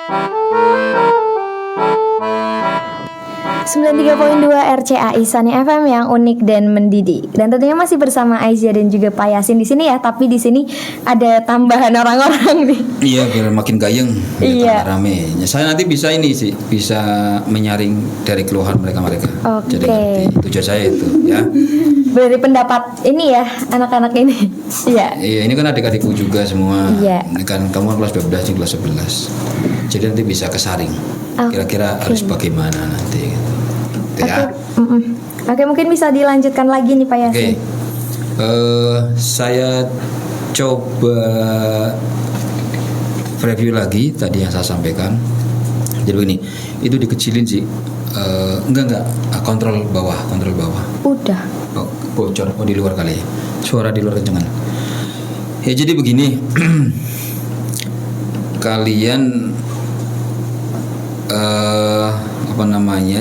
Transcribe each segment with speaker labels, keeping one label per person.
Speaker 1: 93.2 RCAI Sani FM yang unik dan mendidik. Dan tentunya masih bersama Aizia dan juga Pak Yasin di sini ya. Tapi di sini ada tambahan orang-orang nih.
Speaker 2: Iya, biar makin gayeng,
Speaker 1: Iya.
Speaker 2: rame. Ya, saya nanti bisa ini sih, bisa menyaring dari keluhan mereka.
Speaker 1: Oke.
Speaker 2: Jadi ngerti. Tujuan saya itu, ya.
Speaker 1: Dari pendapat ini ya anak-anak ini. Iya.
Speaker 2: Iya, ini kan adik-adikku juga semua.
Speaker 1: Iya.
Speaker 2: Ini kan kamu kelas 12, ini kelas 11. Jadi nanti bisa kesaring. Kira-kira harus bagaimana nanti gitu. Ya.
Speaker 1: Oke, mungkin bisa dilanjutkan lagi nih Pak Yasin.
Speaker 2: Saya coba review lagi tadi yang saya sampaikan. Jadi begini, itu dikecilin sih. Enggak, kontrol bawah.
Speaker 1: Udah.
Speaker 2: Oh, bocor, di luar kali ya. Suara di luar kencengan. Ya jadi begini, kalian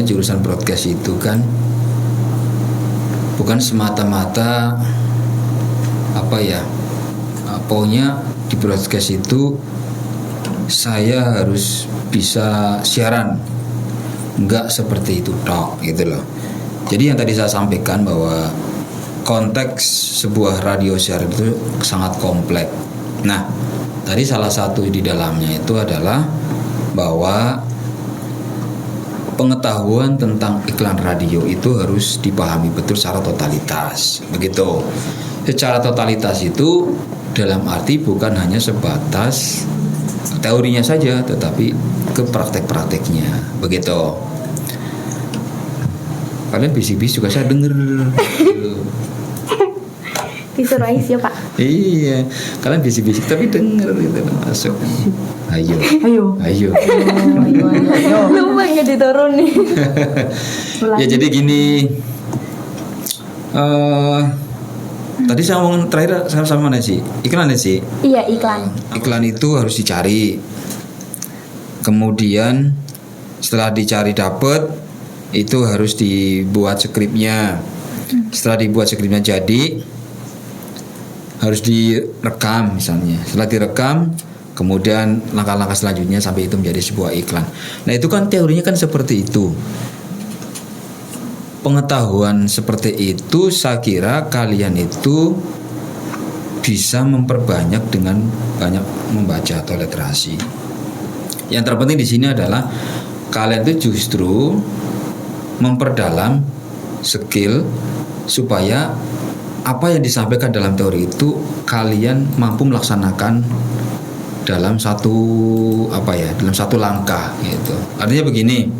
Speaker 2: jurusan broadcast itu kan bukan semata-mata pokoknya di broadcast itu saya harus bisa siaran, enggak seperti itu tok gitu loh. Jadi yang tadi saya sampaikan bahwa konteks sebuah radio siaran itu sangat kompleks. Nah, tadi salah satu di dalamnya itu adalah bahwa pengetahuan tentang iklan radio itu harus dipahami betul secara totalitas. Begitu. Secara totalitas itu dalam arti bukan hanya sebatas teorinya saja, tetapi ke praktek-prakteknya. Begitu. Kalian bisik-bisik juga saya denger.
Speaker 1: Disuruh Aizia Pak.
Speaker 2: Iya, kalian bisik-bisik tapi denger gitu masuk. Ayo.
Speaker 1: Lupa nggak diturunin.
Speaker 2: Ya jadi gini. Tadi saya ngomong terakhir sama mana sih? Iklan ya sih?
Speaker 1: Iya, iklan.
Speaker 2: Iklan itu harus dicari. Kemudian setelah dicari dapet, itu harus dibuat skripnya. Setelah dibuat skripnya jadi, harus direkam misalnya. Setelah direkam, kemudian langkah-langkah selanjutnya sampai itu menjadi sebuah iklan. Nah itu kan teorinya kan seperti itu. Pengetahuan seperti itu saya kira kalian itu bisa memperbanyak dengan banyak membaca atau literasi. Yang terpenting di sini adalah kalian itu justru memperdalam skill supaya apa yang disampaikan dalam teori itu kalian mampu melaksanakan dalam satu langkah gitu. Artinya begini,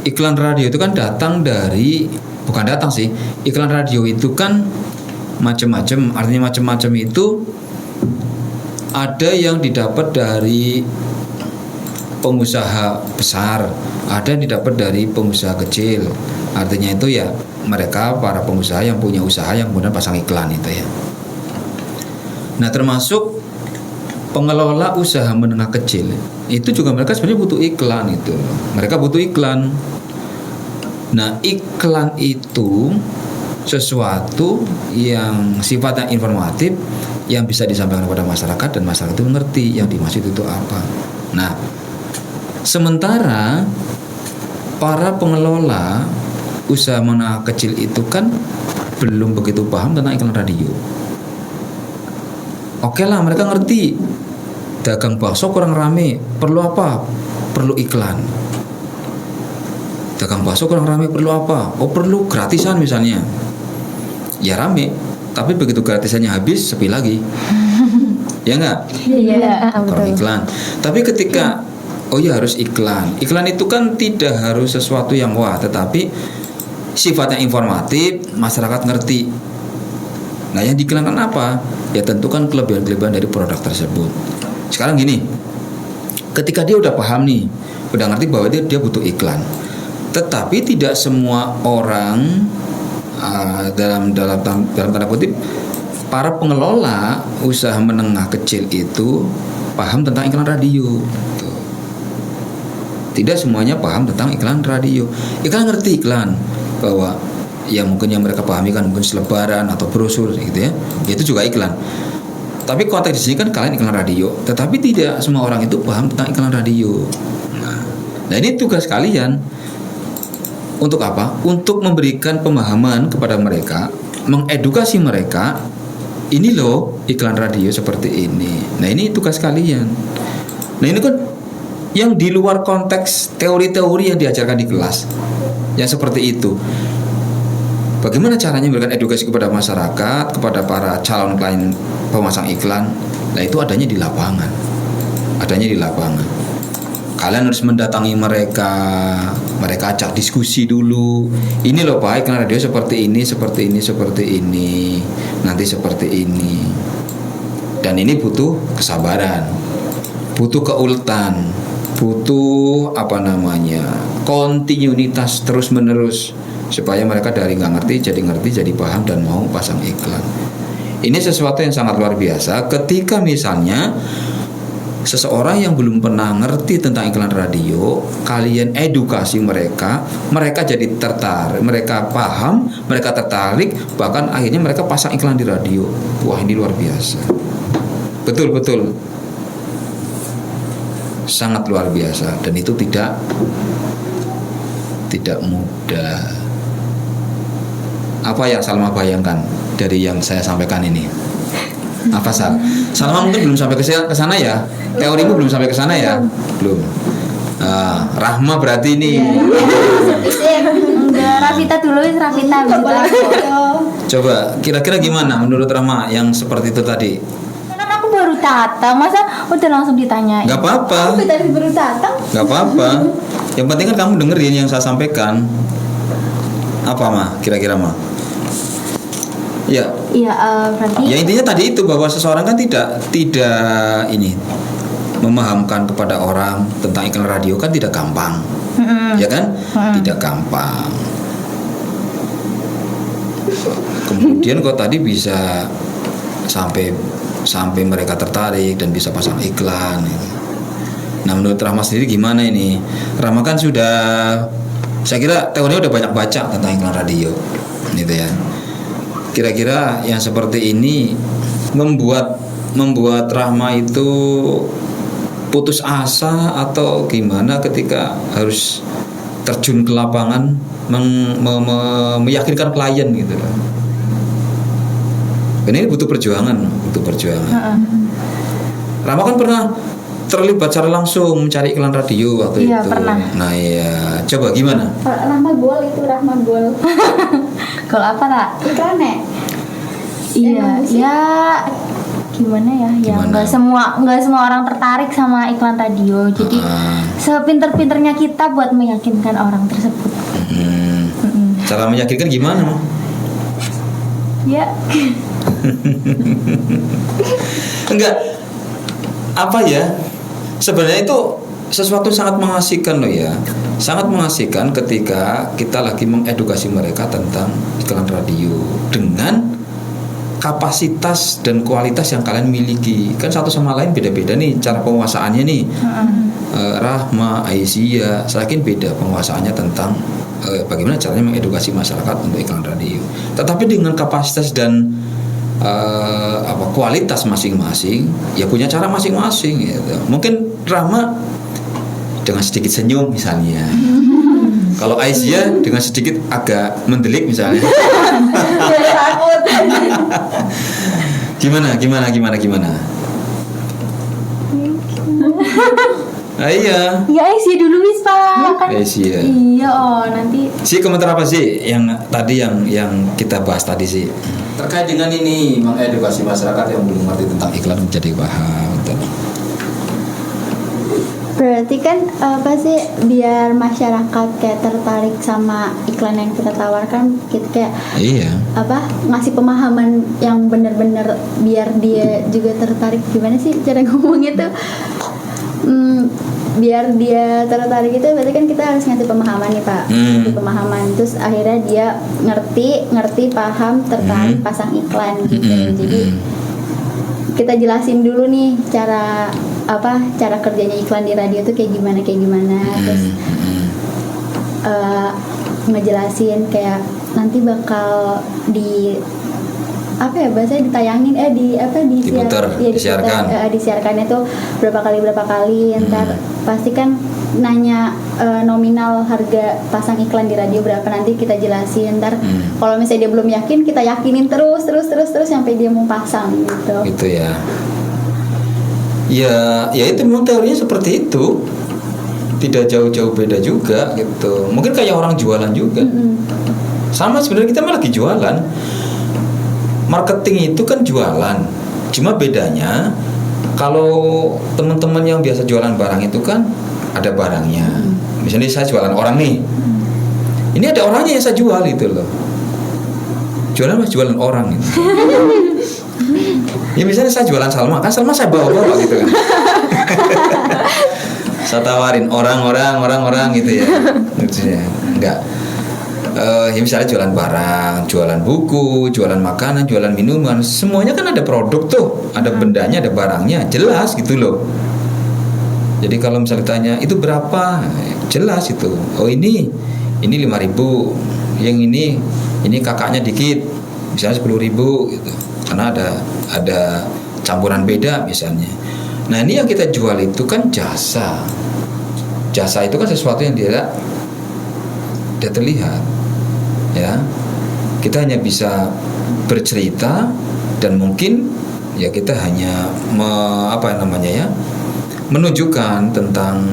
Speaker 2: iklan radio itu kan iklan radio itu kan macam-macam. Artinya macam-macam itu ada yang didapat dari pengusaha besar, ada yang didapat dari pengusaha kecil. Artinya itu ya mereka para pengusaha yang punya usaha yang kemudian pasang iklan itu ya. Nah termasuk pengelola usaha menengah kecil itu juga mereka sebenarnya butuh iklan itu. Mereka butuh iklan. Nah iklan itu sesuatu yang sifatnya informatif yang bisa disampaikan kepada masyarakat dan masyarakat itu mengerti yang dimaksud itu apa. Nah sementara para pengelola usaha menengah kecil itu kan belum begitu paham tentang iklan radio. Oke lah, mereka ngerti dagang bakso kurang rame, perlu apa? Perlu iklan. Dagang bakso kurang rame, perlu apa? Oh perlu gratisan misalnya. Ya rame, tapi begitu gratisannya habis sepi lagi. Ya enggak?
Speaker 1: Iya,
Speaker 2: kurang
Speaker 1: betul.
Speaker 2: iklan. Tapi ketika harus iklan. Iklan itu kan tidak harus sesuatu yang wah, tetapi sifatnya informatif, masyarakat ngerti. Nah yang diiklankan apa? Ya tentu kan kelebihan-kelebihan dari produk tersebut. Sekarang gini, ketika dia udah paham nih, udah ngerti bahwa dia butuh iklan, tetapi tidak semua orang dalam tanda kutip para pengelola usaha menengah kecil itu paham tentang iklan radio. Tidak semuanya paham tentang iklan radio. Iklan ngerti iklan bahwa ya mungkin yang mereka pahami kan mungkin selebaran atau brosur gitu ya. Itu juga iklan. Tapi konteks di sini kan kalian iklan radio, tetapi tidak semua orang itu paham tentang iklan radio. Nah ini tugas kalian untuk apa? Untuk memberikan pemahaman kepada mereka, mengedukasi mereka. Ini loh iklan radio seperti ini. Nah ini tugas kalian. Nah ini kan yang di luar konteks teori-teori yang diajarkan di kelas, yang seperti itu. Bagaimana caranya memberikan edukasi kepada masyarakat, kepada para calon klien pemasang iklan? Nah itu adanya di lapangan. Adanya di lapangan. Kalian harus mendatangi mereka ajak diskusi dulu. Ini loh Pak, iklan radio seperti ini, seperti ini, seperti ini. Nanti seperti ini. Dan ini butuh kesabaran, butuh keuletan, butuh kontinuitas terus menerus, supaya mereka dari nggak ngerti, jadi paham dan mau pasang iklan. Ini sesuatu yang sangat luar biasa. Ketika misalnya seseorang yang belum pernah ngerti tentang iklan radio, kalian edukasi mereka jadi tertarik, mereka paham, mereka tertarik, bahkan akhirnya mereka pasang iklan di radio. Wah, ini luar biasa. Betul-betul sangat luar biasa, dan itu tidak mudah. Apa yang Salma bayangkan dari yang saya sampaikan ini? Apa Salma mungkin belum sampai ke sana ya? Teorimu belum sampai ke sana ya? Belum. Rahma berarti ini.
Speaker 1: Enggak, Rafita dulu, Rafita
Speaker 3: Coba
Speaker 2: kira-kira gimana menurut Rahma yang seperti itu tadi?
Speaker 1: Kan aku baru datang, masa udah langsung ditanya?
Speaker 2: Gak apa-apa.
Speaker 3: Aku tadi baru datang.
Speaker 2: Gak apa-apa. Yang penting kan kamu dengerin yang saya sampaikan. Apa mah? Kira-kira mah? Ya.
Speaker 1: Iya, berarti.
Speaker 2: Ya intinya tadi itu, bahwa seseorang kan tidak ini memahamkan kepada orang tentang iklan radio kan tidak gampang. Ya kan? Tidak gampang. Kemudian kok tadi bisa sampai mereka tertarik dan bisa pasang iklan. Nah, menurut Rahma sendiri gimana ini? Rahma kan saya kira teorinya udah banyak baca tentang iklan radio, gitu ya. Kira-kira yang seperti ini membuat Rahma itu putus asa atau gimana ketika harus terjun ke lapangan meyakinkan klien gitu loh. Dan ini butuh perjuangan. Rahma kan pernah terlibat secara langsung mencari iklan radio waktu
Speaker 1: iya,
Speaker 2: itu.
Speaker 1: Pernah.
Speaker 2: Nah ya, coba gimana?
Speaker 3: Rahma Gol.
Speaker 1: Kalau apa tak?
Speaker 3: Iklannya?
Speaker 1: Iya, ya gimana ya? Ya nggak semua orang tertarik sama iklan radio. Jadi sepinter-pinternya kita buat meyakinkan orang tersebut.
Speaker 2: Cara meyakinkan gimana?
Speaker 1: Ya.
Speaker 2: Enggak. Apa ya? Sebenarnya itu sesuatu sangat mengasihkan loh ya. Sangat mengasihkan ketika kita lagi mengedukasi mereka tentang iklan radio dengan kapasitas dan kualitas yang kalian miliki. Kan satu sama lain beda-beda nih cara penguasaannya nih. Rahma, Aisyah, saya yakin beda penguasaannya tentang bagaimana caranya mengedukasi masyarakat untuk iklan radio. Tetapi dengan kapasitas dan kualitas masing-masing, ya punya cara masing-masing gitu. Mungkin Rahma dengan sedikit senyum misalnya. Kalau Aisyah dengan sedikit agak mendelik misalnya.
Speaker 3: Takut.
Speaker 2: Gimana? Iya.
Speaker 1: Ya Aisyah dulu wis Pak. Kan.
Speaker 2: Aisyah.
Speaker 1: Iya, nanti.
Speaker 2: Si komentar apa sih yang tadi yang kita bahas tadi sih? Terkait dengan ini mengedukasi masyarakat yang belum ngerti tentang iklan menjadi paham.
Speaker 3: Berarti kan biar masyarakat kayak tertarik sama iklan yang kita tawarkan, kita kayak ngasih pemahaman yang benar-benar biar dia juga tertarik. Gimana sih cara ngomong itu? Biar dia tertarik itu berarti kan kita harus ngasih pemahaman nih Pak. Ngasih pemahaman, terus akhirnya dia ngerti, paham, tertarik, pasang iklan gitu. Jadi kita jelasin dulu nih cara kerjanya iklan di radio tuh kayak gimana, terus ngejelasin kayak nanti bakal apa ya bahasanya ditayangin
Speaker 2: Diputer, disiarkan.
Speaker 3: Disiarkannya tuh berapa kali ntar pasti kan nanya nominal harga pasang iklan di radio berapa, nanti kita jelasin ntar kalau misalnya dia belum yakin kita yakinin terus sampai dia mau pasang gitu
Speaker 2: ya. Ya itu memang teorinya seperti itu, tidak jauh-jauh beda juga gitu. Mungkin kayak orang jualan juga. Sama sebenarnya kita lagi jualan. Marketing itu kan jualan. Cuma bedanya kalau teman-teman yang biasa jualan barang itu kan ada barangnya. Misalnya saya jualan orang nih. Ini ada orangnya yang saya jual itu loh. Jualan orang gitu. Ya misalnya saya jualan Salma, kan Salma saya bawa gitu kan. Saya tawarin orang gitu ya. Enggak. Ya misalnya jualan barang, jualan buku, jualan makanan, jualan minuman, semuanya kan ada produk tuh, ada bendanya, ada barangnya, jelas gitu loh. Jadi kalau misalnya ditanya itu berapa, jelas itu. Oh ini 5.000, yang ini kakaknya dikit, misalnya 10.000 gitu. Karena ada campuran beda misalnya. Nah ini yang kita jual itu kan jasa. Jasa itu kan sesuatu yang tidak terlihat. Ya, kita hanya bisa bercerita dan mungkin ya kita hanya menunjukkan tentang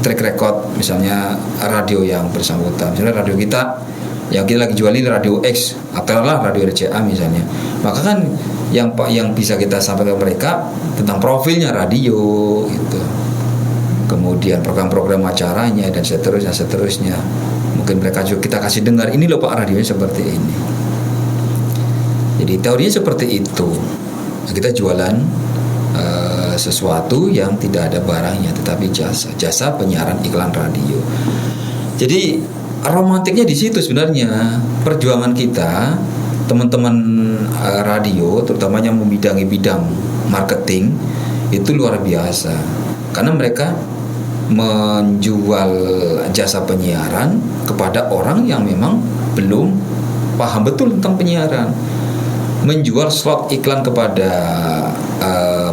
Speaker 2: track record misalnya radio yang bersangkutan. Misalnya radio kita yang kita lagi jual ini radio X atau radio RCA misalnya, maka kan yang bisa kita sampaikan ke mereka tentang profilnya radio gitu, kemudian program-program acaranya dan seterusnya. Mungkin mereka juga kita kasih dengar, ini loh Pak radionya seperti ini. Jadi teorinya seperti itu. Nah, kita jualan sesuatu yang tidak ada barangnya, tetapi jasa penyiaran iklan radio. Jadi romantiknya di situ sebenarnya perjuangan kita, teman-teman radio, terutama yang membidangi bidang marketing itu luar biasa, karena mereka menjual jasa penyiaran kepada orang yang memang belum paham betul tentang penyiaran, menjual slot iklan kepada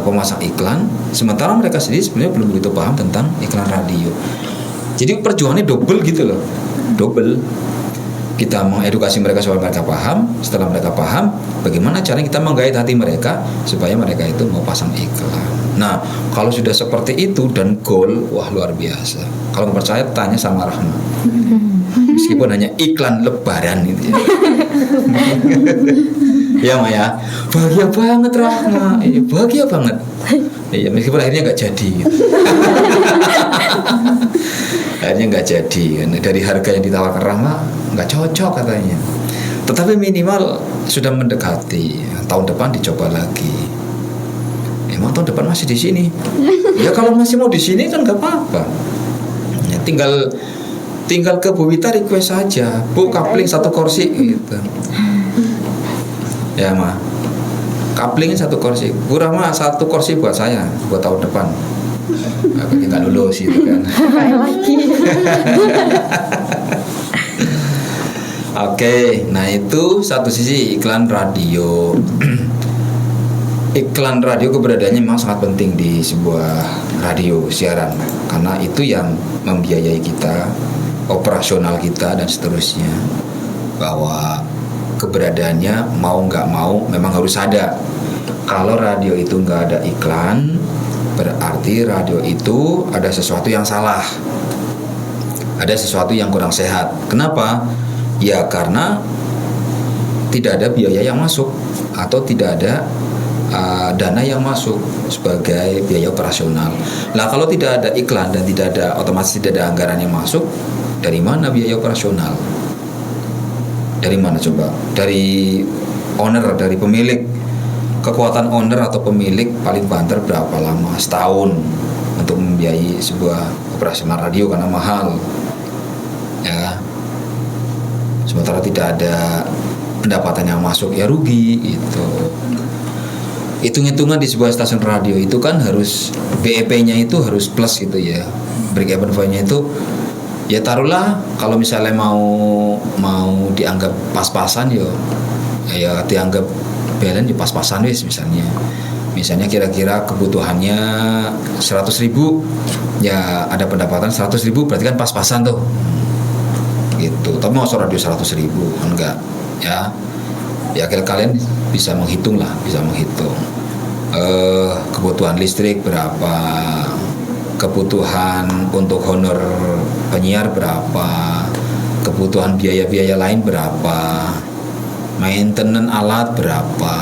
Speaker 2: pemasang iklan, sementara mereka sendiri sebenarnya belum begitu paham tentang iklan radio. Jadi perjuangannya double gitu loh, double. Kita mengedukasi mereka supaya mereka paham. Setelah mereka paham, bagaimana caranya kita menggait hati mereka supaya mereka itu mau pasang iklan. Nah, kalau sudah seperti itu dan goal, wah luar biasa. Kalau nggak percaya, tanya sama Rahma. Meskipun hanya iklan lebaran gitu ya. Ya Maya, bahagia banget Rahma. Bahagia banget. Iya, meskipun akhirnya nggak jadi. Gitu. Akhirnya nggak jadi. Dari harga yang ditawarkan Rahma nggak cocok katanya. Tetapi minimal sudah mendekati. Tahun depan dicoba lagi. Emang tahun depan masih di sini? Ya kalau masih mau di sini kan nggak apa-apa. Ya, tinggal ke Bu Wita request saja, Bu kapling 1 kursi gitu. Ya Ma, kaplingnya 1 kursi. Bu Rahma 1 kursi buat saya buat tahun depan. Nggak lulus gitu kan. Oke, nah itu satu sisi iklan radio. Iklan radio keberadaannya memang sangat penting di sebuah radio siaran, karena itu yang membiayai kita, operasional kita dan seterusnya. Bahwa keberadaannya mau nggak mau memang harus ada. Kalau radio itu nggak ada iklan, berarti radio itu ada sesuatu yang salah, ada sesuatu yang kurang sehat. Kenapa? Ya karena tidak ada biaya yang masuk atau tidak ada dana yang masuk sebagai biaya operasional. Nah kalau tidak ada iklan dan tidak ada, otomatis tidak ada anggaran yang masuk, dari mana biaya operasional? Dari mana coba? Dari owner, dari pemilik. Kekuatan owner atau pemilik paling banter berapa lama? Setahun untuk membiayai sebuah operasional radio karena mahal. Ya. Sementara tidak ada pendapatan yang masuk, ya rugi gitu. Hitung-hitungan di sebuah stasiun radio itu kan harus BEP-nya itu harus plus gitu ya. Break even point-nya itu ya taruhlah kalau misalnya mau dianggap pas-pasan ya dianggap balance di pas-pasan wis misalnya kira-kira kebutuhannya 100.000, ya ada pendapatan 100.000, berarti kan pas-pasan tuh gitu. Tapi mau radio 100.000 enggak ya kalian bisa menghitung kebutuhan listrik berapa, kebutuhan untuk honor penyiar berapa, kebutuhan biaya-biaya lain berapa, maintenance alat berapa,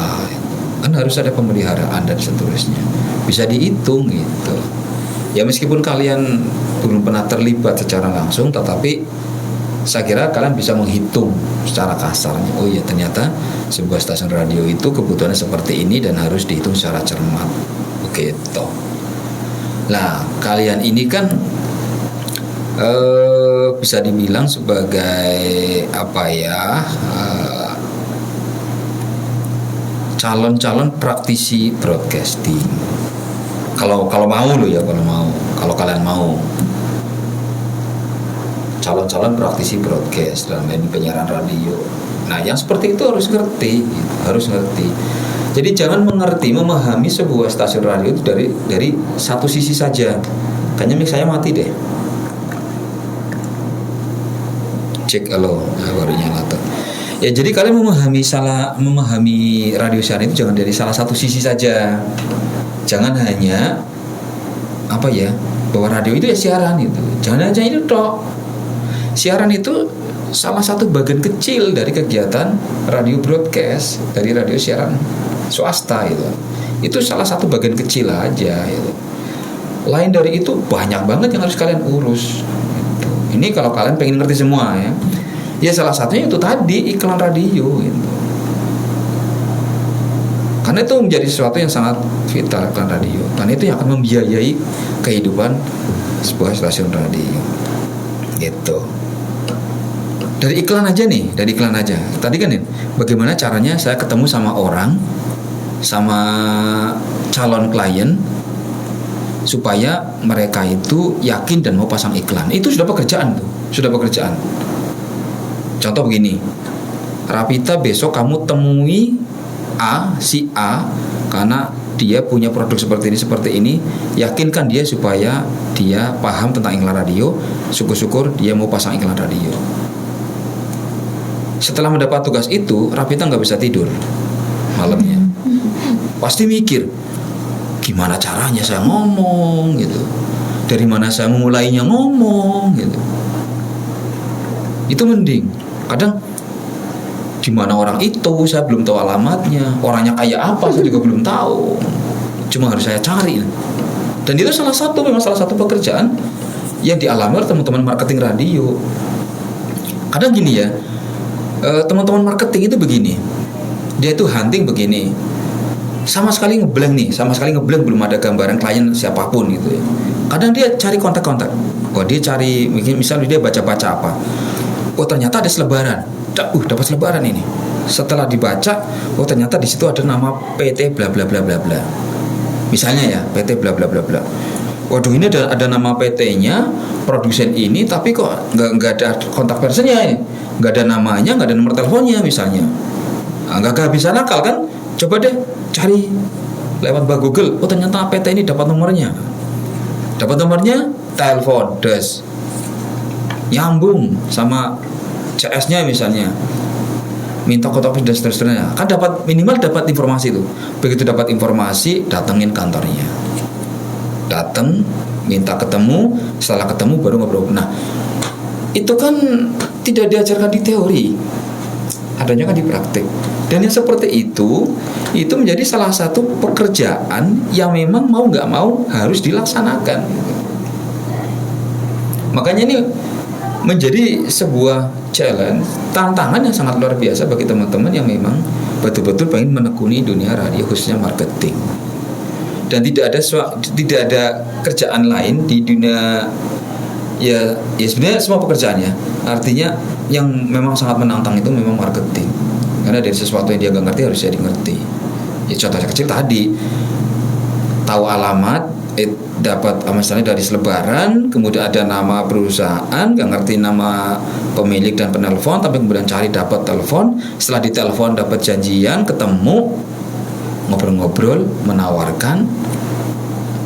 Speaker 2: kan harus ada pemeliharaan dan seterusnya, bisa dihitung gitu ya. Meskipun kalian belum pernah terlibat secara langsung, tetapi saya kira kalian bisa menghitung secara kasarnya, oh iya ternyata sebuah stasiun radio itu kebutuhannya seperti ini dan harus dihitung secara cermat begitu. Nah kalian ini kan bisa dibilang sebagai calon-calon praktisi broadcasting. Kalau mau loh ya, kalau kalian mau calon-calon praktisi broadcast dalam ini penyiaran radio. Nah, yang seperti itu harus ngerti. Jadi jangan memahami sebuah stasiun radio itu dari satu sisi saja. Kayaknya mic saya mati deh. Cek halo, baru nyala tuh. Ya jadi kalian memahami radio siaran itu jangan dari salah satu sisi saja. Jangan hanya bahwa radio itu ya siaran itu. Jangan hanya itu tok. Siaran itu salah satu bagian kecil dari kegiatan radio broadcast, dari radio siaran swasta itu. Itu salah satu bagian kecil aja itu. Lain dari itu banyak banget yang harus kalian urus. Gitu. Ini kalau kalian pengen ngerti semua ya. Ya salah satunya itu tadi iklan radio gitu. Karena itu menjadi sesuatu yang sangat vital, iklan radio. Karena itu yang akan membiayai kehidupan sebuah stasiun radio. Gitu. Dari iklan aja. Tadi kan bagaimana caranya saya ketemu sama orang, sama calon klien, supaya mereka itu yakin dan mau pasang iklan. Itu sudah pekerjaan. Contoh begini, Rapita besok kamu temui si A karena dia punya produk seperti ini, yakinkan dia supaya dia paham tentang iklan radio. Syukur-syukur dia mau pasang iklan radio. Setelah mendapat tugas itu, Rapita nggak bisa tidur malamnya. Pasti mikir, gimana caranya saya ngomong gitu, dari mana saya memulainya ngomong gitu. Itu mending. Kadang di mana orang itu saya belum tahu alamatnya, orangnya kayak apa saya juga belum tahu, cuma harus saya cari. Dan itu salah satu pekerjaan yang dialami oleh teman-teman marketing radio. Kadang gini ya, teman-teman marketing itu begini, dia itu hunting begini, sama sekali ngeblank belum ada gambaran klien siapapun gitu ya. Kadang dia cari kontak-kontak, dia cari misalnya dia baca-baca apa, ternyata ada selebaran, dapat selebaran ini. Setelah dibaca, ternyata di situ ada nama PT bla bla bla bla bla. Misalnya ya, PT bla bla bla bla. Waduh, ini ada nama PT-nya, produsen ini, tapi kok nggak ada kontak personnya ya, nggak ada namanya, nggak ada nomor teleponnya misalnya. Nggak bisa nakal kan? Coba deh cari lewat Google. Ternyata PT ini dapat nomornya, telepon, nyambung sama CS-nya misalnya, minta kotak dan seterusnya, kan minimal dapat informasi itu. Begitu dapat informasi, datengin kantornya, minta ketemu, setelah ketemu baru ngobrol. Nah itu kan tidak diajarkan di teori, adanya kan di praktik. Dan yang seperti itu menjadi salah satu pekerjaan yang memang mau nggak mau harus dilaksanakan. Makanya ini menjadi sebuah challenge, tantangan yang sangat luar biasa bagi teman-teman yang memang betul-betul pengen menekuni dunia radio, khususnya marketing. Dan tidak ada kerjaan lain di dunia ya sebenarnya semua pekerjaannya. Artinya yang memang sangat menantang itu memang marketing. Karena dari sesuatu yang dia nggak ngerti harus jadi ngerti. Ya contohnya kecil tadi, tahu alamat, dapat misalnya dari selebaran, kemudian ada nama perusahaan, nggak ngerti nama pemilik dan penelpon, tapi kemudian cari dapat telepon, setelah ditelepon dapat janjian, ketemu, ngobrol-ngobrol, menawarkan,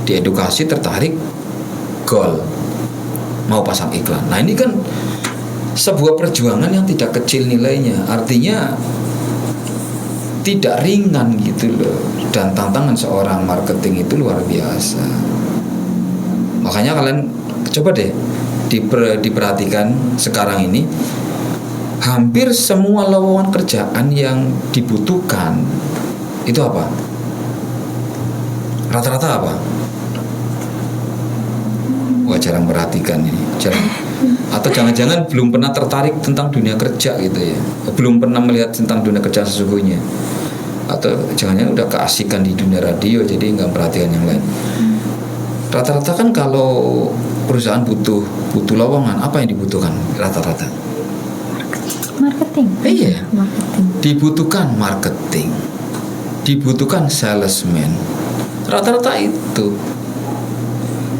Speaker 2: diedukasi, tertarik, goal, mau pasang iklan. Nah ini kan sebuah perjuangan yang tidak kecil nilainya, artinya tidak ringan gitu loh, dan tantangan seorang marketing itu luar biasa. Makanya kalian coba deh diperhatikan sekarang ini, hampir semua lowongan kerjaan yang dibutuhkan itu apa? Rata-rata apa? Wah, jarang perhatikan ini, jarang. Atau jangan-jangan belum pernah tertarik tentang dunia kerja gitu ya, belum pernah melihat tentang dunia kerja sesungguhnya, atau jangan-jangan udah keasikan di dunia radio jadi nggak perhatikan yang lain. Rata-rata kan kalau perusahaan butuh lowongan, apa yang dibutuhkan rata-rata?
Speaker 1: Marketing.
Speaker 2: Iya.
Speaker 1: Marketing.
Speaker 2: Dibutuhkan marketing, dibutuhkan salesman. Rata-rata itu.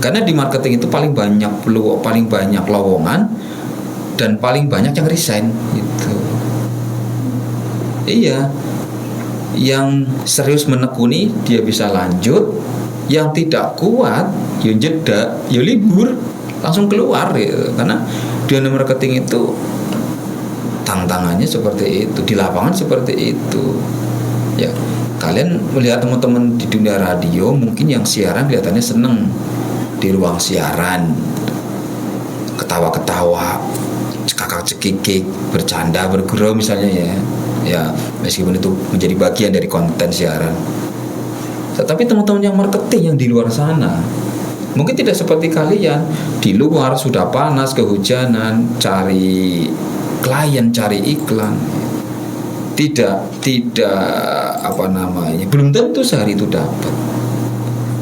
Speaker 2: Karena di marketing itu paling banyak lowongan dan paling banyak yang resign gitu. Iya. Yang serius menekuni dia bisa lanjut, yang tidak kuat ya jeda, ya libur, langsung keluar gitu. Karena dunia marketing itu tantangannya seperti itu, di lapangan seperti itu. Ya, kalian melihat teman-teman di dunia radio mungkin yang siaran kelihatannya seneng di ruang siaran, ketawa-ketawa, cekakak-cekikik, bercanda, bergurau misalnya ya. Ya, meskipun itu menjadi bagian dari konten siaran. Tetapi teman-teman yang marketing yang di luar sana mungkin tidak seperti kalian, di luar sudah panas, kehujanan, cari klien, cari iklan, tidak apa namanya, belum tentu sehari itu dapat,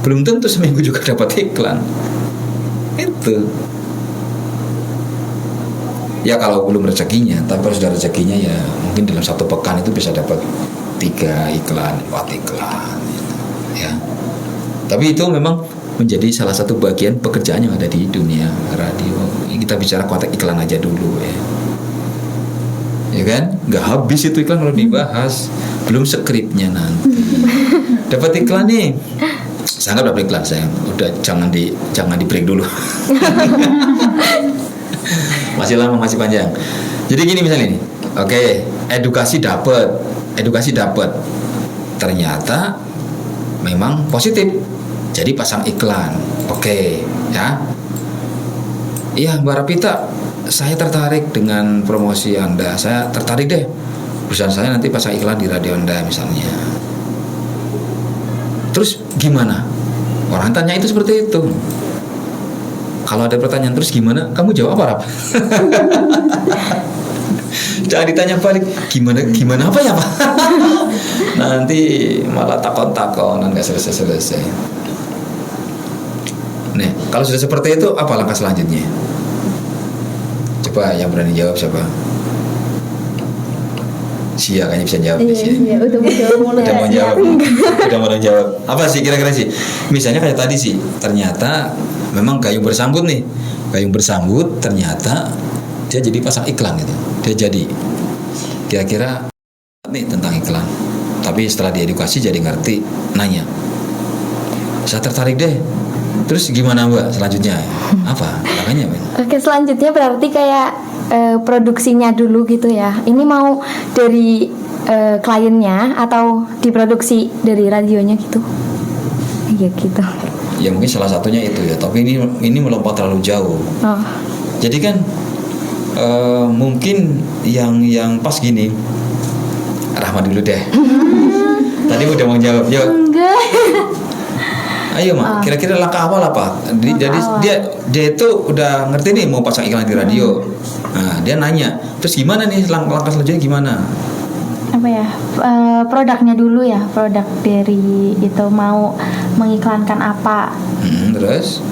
Speaker 2: belum tentu seminggu juga dapat iklan. Itu ya kalau belum rezekinya. Tapi kalau sudah rezekinya ya mungkin dalam satu pekan itu bisa dapat 3 iklan, 4 iklan ya. Tapi itu memang menjadi salah satu bagian pekerjaan yang ada di dunia radio. Kita bicara konteks iklan aja dulu ya kan, nggak habis itu iklan kalau dibahas, belum skripnya nanti. Dapat iklan nih, saya nggak dapat iklan, saya udah jangan di break dulu. Masih lama, masih panjang. Jadi gini misalnya nih, oke, edukasi dapat, ternyata memang positif, jadi pasang iklan, oke, ya. Iya Mbak Rapita, saya tertarik dengan promosi Anda, saya tertarik deh, perusahaan saya nanti pasang iklan di radio Anda misalnya. Terus gimana? Orang tanya itu seperti itu. Kalau ada pertanyaan terus gimana? Kamu jawab apa, Rap? Jangan ditanya balik, gimana apa ya Pak? Nanti malah takon-takonan nggak selesai. Nih, kalau sudah seperti itu, apa langkah selanjutnya? Coba yang berani jawab siapa? Sia kayaknya bisa jawab.
Speaker 3: Iya,
Speaker 2: udah mau jawab. Apa sih kira-kira sih? Misalnya kayak tadi sih, ternyata memang gayung bersambut ternyata dia jadi pasang iklan gitu. Dia jadi kira-kira nih tentang iklan. Tapi setelah diedukasi jadi ngerti, nanya. Saya tertarik deh. Terus gimana Mbak selanjutnya? Apa? Makanya Men.
Speaker 1: Oke, selanjutnya berarti kayak produksinya dulu gitu ya. Ini mau dari kliennya atau diproduksi dari radionya gitu. Iya gitu.
Speaker 2: Ya mungkin salah satunya itu ya, tapi ini melompat terlalu jauh.
Speaker 1: Oh.
Speaker 2: Jadi kan mungkin yang pas gini, Rahma dulu deh. Tadi udah mau jawab, yuk.
Speaker 1: Enggak.
Speaker 2: Ayo Mak, kira-kira langkah awal apa? Jadi dia itu udah ngerti nih mau pasang iklan di radio. Nah dia nanya, terus gimana nih langkah selanjutnya gimana?
Speaker 1: Apa ya, produknya dulu ya, produk dari itu mau mengiklankan apa.
Speaker 2: Terus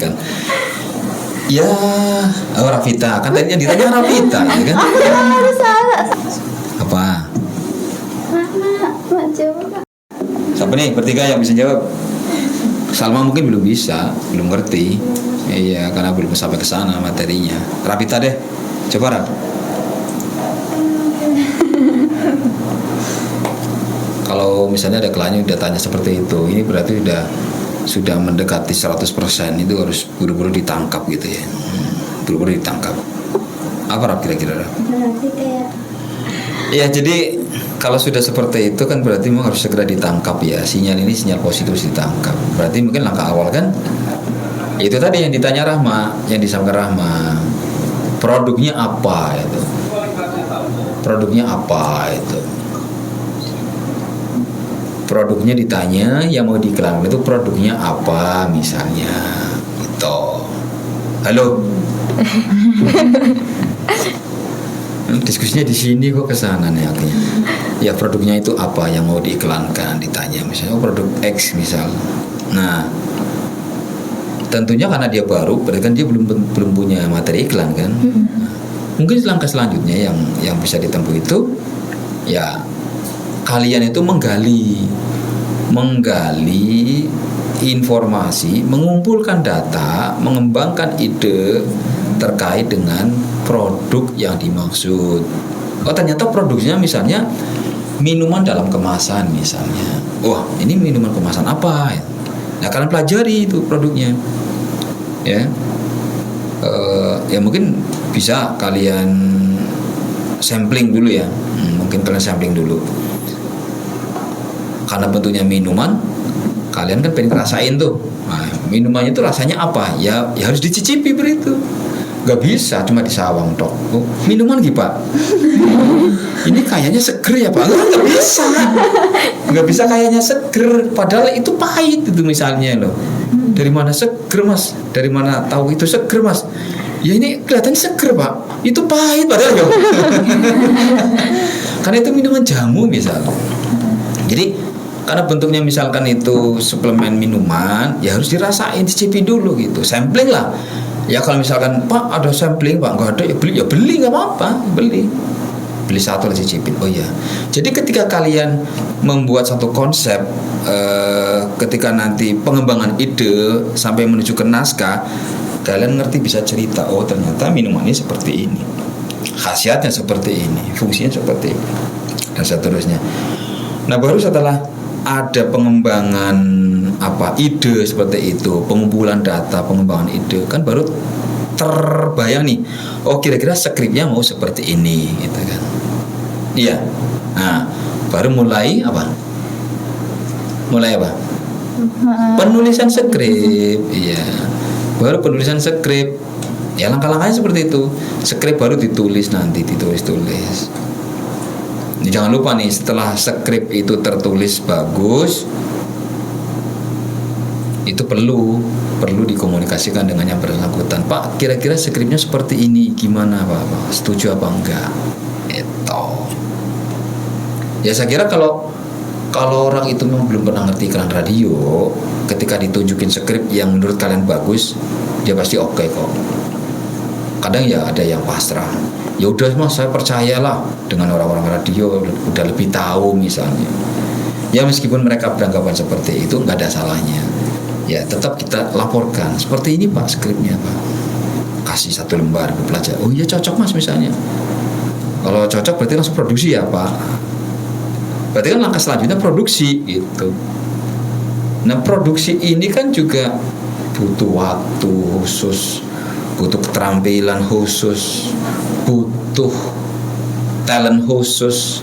Speaker 2: kan ya, Rafita kan tadinya ditanya Rafita ya kan. Apa? Siapa nih bertiga yang bisa jawab? Salma mungkin belum bisa, belum ngerti. Iya, karena belum sampai ke sana materinya. Rafita deh, coba Raf. Kalau misalnya ada klien udah tanya seperti itu, ini berarti sudah mendekati 100%, itu harus buru-buru ditangkap gitu ya. Buru-buru ditangkap. Apa Rap kira-kira?
Speaker 3: Berarti kayak
Speaker 2: Ya jadi kalau sudah seperti itu kan berarti memang harus segera ditangkap ya. Sinyal ini sinyal positif harus ditangkap. Berarti mungkin langkah awal kan itu tadi yang ditanya Rahma, yang disampaikan Rahma. Produknya apa itu? Produknya apa itu? Produknya ditanya, yang mau diiklankan itu produknya apa misalnya gitu. Halo. Diskusinya di sini kok kesana nih akhirnya. Ya produknya itu apa yang mau diiklankan, ditanya misalnya produk X misal. Nah, tentunya karena dia baru, berarti kan dia belum punya materi iklan kan. Nah, mungkin langkah selanjutnya yang bisa ditempuh itu ya kalian itu menggali informasi, mengumpulkan data, mengembangkan ide terkait dengan produk yang dimaksud. Oh ternyata produksinya misalnya minuman dalam kemasan misalnya. Wah ini minuman kemasan apa? Nah kalian pelajari itu produknya, ya. Ya mungkin bisa kalian sampling dulu ya. Mungkin kalian sampling dulu. Karena bentuknya minuman, kalian kan pengen ngerasain tuh. Nah, minumannya itu rasanya apa? Ya harus dicicipi begitu. Gak bisa cuma disawang tok. Oh, minuman gitu Pak. Ini kayaknya seger ya Pak. Nggak bisa. Nggak bisa kayaknya seger. Padahal itu pahit itu misalnya loh. Dari mana seger Mas? Dari mana tahu itu seger Mas? Ya ini kelihatannya seger Pak. Itu pahit padahal loh. Karena itu minuman jamu misalnya. Jadi karena bentuknya misalkan itu suplemen minuman, ya harus dirasain, dicicipi dulu gitu. Sampling lah. Ya kalau misalkan Pak ada sampling Pak nggak ada ya beli nggak apa-apa, beli satu cicipin. Oh ya jadi ketika kalian membuat satu konsep, ketika nanti pengembangan ide sampai menuju ke naskah, kalian ngerti bisa cerita, oh ternyata minuman ini seperti ini, khasiatnya seperti ini, fungsinya seperti ini, dan seterusnya. Nah baru setelah ada pengembangan ide seperti itu, pengumpulan data, pengembangan ide, kan baru terbayang nih, oh kira-kira skripnya mau seperti ini gitu kan. Iya. Nah, baru mulai apa? Penulisan skrip. Iya. Baru penulisan skrip. Ya langkah-langkahnya seperti itu. Skrip baru ditulis nanti, ditulis. Jangan lupa nih, setelah skrip itu tertulis bagus, itu perlu dikomunikasikan dengan yang bersangkutan. Pak, kira-kira skripnya seperti ini, gimana Pak? Setuju apa enggak? Itu. Ya saya kira kalau orang itu memang belum pernah ngerti iklan radio, ketika ditunjukin skrip yang menurut kalian bagus, dia pasti oke kok. Kadang ya ada yang pasrah. Ya udah Mas, saya percayalah dengan orang-orang radio udah lebih tahu misalnya. Ya meskipun mereka beranggapan seperti itu, nggak ada salahnya. Ya tetap kita laporkan seperti ini Pak skripnya Pak. Kasih 1 lembar ke pelajar. Oh iya cocok Mas misalnya. Kalau cocok berarti langsung produksi ya Pak. Berarti kan langkah selanjutnya produksi gitu. Nah produksi ini kan juga butuh waktu khusus, butuh keterampilan khusus, butuh talent khusus.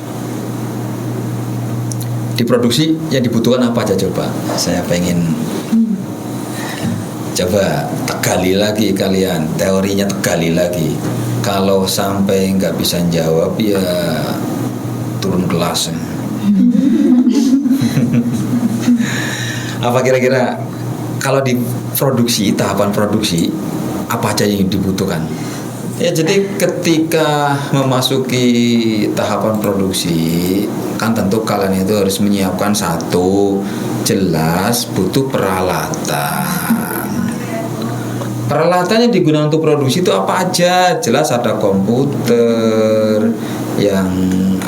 Speaker 2: Di produksi yang dibutuhkan apa aja coba? Saya pengen coba tegali lagi kalian, teorinya tegali lagi. Kalau sampai nggak bisa jawab ya turun kelas. Apa kira-kira kalau di produksi, tahapan produksi apa aja yang dibutuhkan? Ya jadi ketika memasuki tahapan produksi kan tentu kalian itu harus menyiapkan satu, jelas butuh peralatan. Peralatan yang digunakan untuk produksi itu apa aja? Jelas ada komputer, yang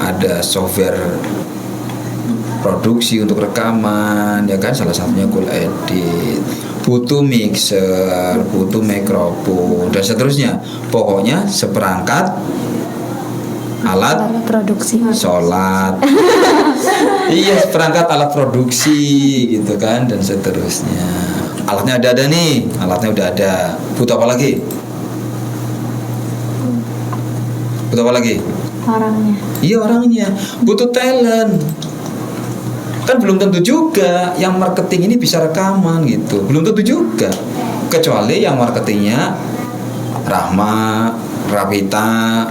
Speaker 2: ada software produksi untuk rekaman, ya kan, salah satunya Cool Edit. Butuh mixer, butuh mikrofon dan seterusnya. Pokoknya seperangkat alat
Speaker 1: produksi.
Speaker 2: sholat. Iya, perangkat alat produksi gitu kan, dan seterusnya. Alatnya ada nih, alatnya udah ada. Butuh apa lagi? Butuh apa lagi?
Speaker 1: Orangnya.
Speaker 2: Iya, orangnya. Butuh talent. Kan belum tentu juga yang marketing ini bisa rekaman gitu. Belum tentu juga. Kecuali yang marketingnya Rahma, Rapita,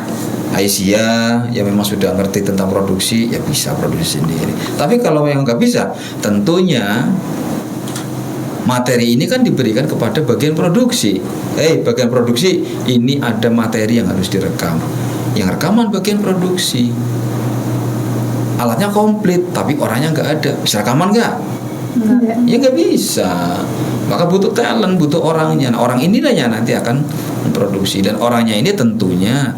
Speaker 2: Aisyah yang memang sudah ngerti tentang produksi, ya bisa produksi sendiri. Tapi kalau yang nggak bisa, tentunya materi ini kan diberikan kepada bagian produksi. Bagian produksi ini ada materi yang harus direkam. Yang rekaman bagian produksi. Alatnya komplit, tapi orangnya nggak ada. Bisa rekaman nggak?
Speaker 3: Enggak.
Speaker 2: Ya nggak bisa. Maka butuh talent, butuh orangnya. Nah, orang inilah yang nanti akan memproduksi, dan orangnya ini tentunya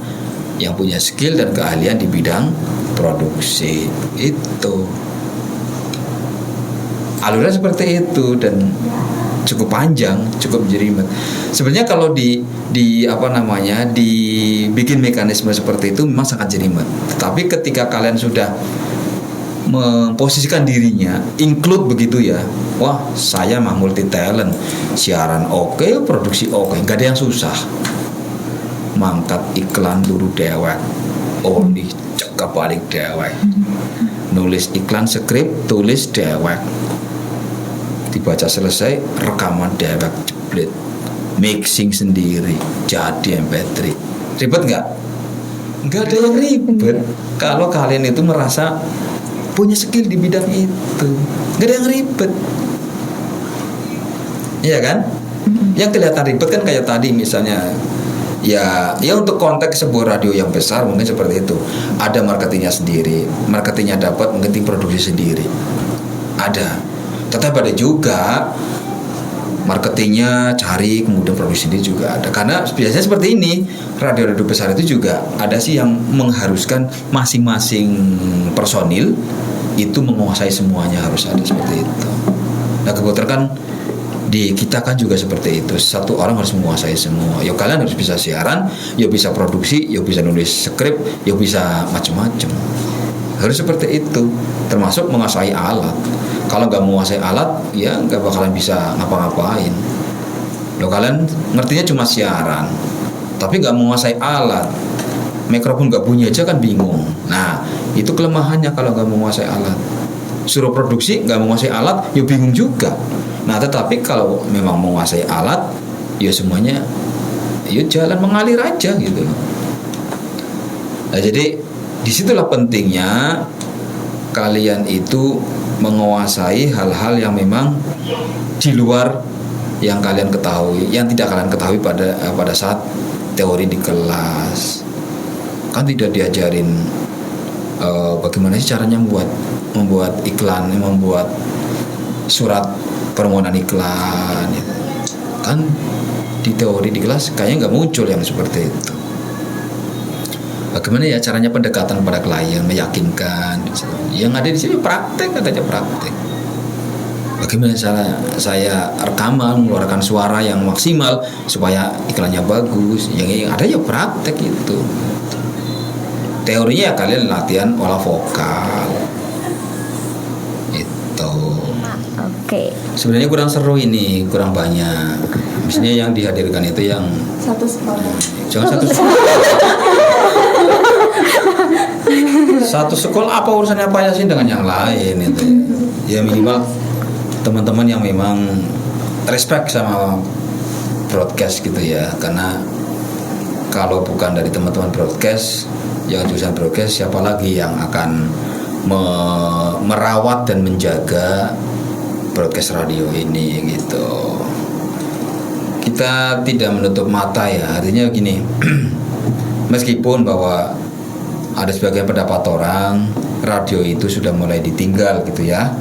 Speaker 2: yang punya skill dan keahlian di bidang produksi. Itu alurnya seperti itu, dan cukup panjang, cukup jelimet. Sebenarnya kalau dibikin mekanisme seperti itu memang sangat jelimet. Tetapi ketika kalian sudah memposisikan dirinya, include begitu ya, wah saya mah multi talent, siaran oke, produksi oke, nggak ada yang susah. Mangkat iklan dulu dewek, nih cekap balik dewek, nulis iklan skrip tulis dewek, dibaca selesai rekaman dewek jeblet, mixing sendiri jadi MP3. Ribet nggak? Nggak ada yang ribet. Kalau kalian itu merasa punya skill di bidang itu, nggak ada yang ribet. Iya kan? Yang kelihatan ribet kan kayak tadi misalnya, ya untuk konteks sebuah radio yang besar mungkin seperti itu. Ada marketingnya sendiri, marketingnya dapat, mungkin tim produksi sendiri. Ada. Tetapi ada juga marketingnya cari, kemudian produksi sendiri juga ada. Karena biasanya seperti ini, radio-radio besar itu juga ada sih yang mengharuskan masing-masing personil itu menguasai semuanya, harus ada seperti itu. Nah kebetulan kan di kita kan juga seperti itu, satu orang harus menguasai semua. Ya kalian harus bisa siaran, ya bisa produksi, ya bisa nulis skrip, ya bisa macam-macam. Harus seperti itu, termasuk menguasai alat. Kalau nggak menguasai alat, ya nggak bakalan bisa ngapa-ngapain. Loh kalian ngertinya cuma siaran, tapi nggak menguasai alat, mikrofon nggak bunyi aja kan bingung. Nah itu kelemahannya kalau nggak menguasai alat. Suruh produksi nggak menguasai alat, ya bingung juga. Nah tetapi kalau memang menguasai alat, ya semuanya ya jalan mengalir aja gitu. Nah jadi disitulah pentingnya kalian itu menguasai hal-hal yang memang di luar yang kalian ketahui, yang tidak kalian ketahui pada saat teori di kelas. Kan tidak diajarin bagaimana sih caranya membuat iklan, membuat surat permohonan iklan. Kan di teori di kelas kayaknya nggak muncul yang seperti itu. Bagaimana ya caranya pendekatan pada klien, meyakinkan. Yang ada di sini praktek, adanya praktek. Bagaimana saya rekaman, mengeluarkan suara yang maksimal supaya iklannya bagus. Yang ada ya praktek itu. Teorinya ya kalian latihan olah vokal. Itu.
Speaker 1: Oke.
Speaker 2: Sebenarnya kurang seru ini, kurang banyak. Misalnya yang dihadirkan itu yang
Speaker 3: Satu sekolah.
Speaker 2: jangan satu sekolah, apa urusannya Pak Yasin dengan yang lain itu. Ya minimal teman-teman yang memang respect sama broadcast gitu ya, karena kalau bukan dari teman-teman broadcast yang jurusan broadcast, siapa lagi yang akan merawat dan menjaga broadcast radio ini gitu. Kita tidak menutup mata ya, artinya gini. Meskipun bahwa ada sebagian pendapat orang radio itu sudah mulai ditinggal gitu ya,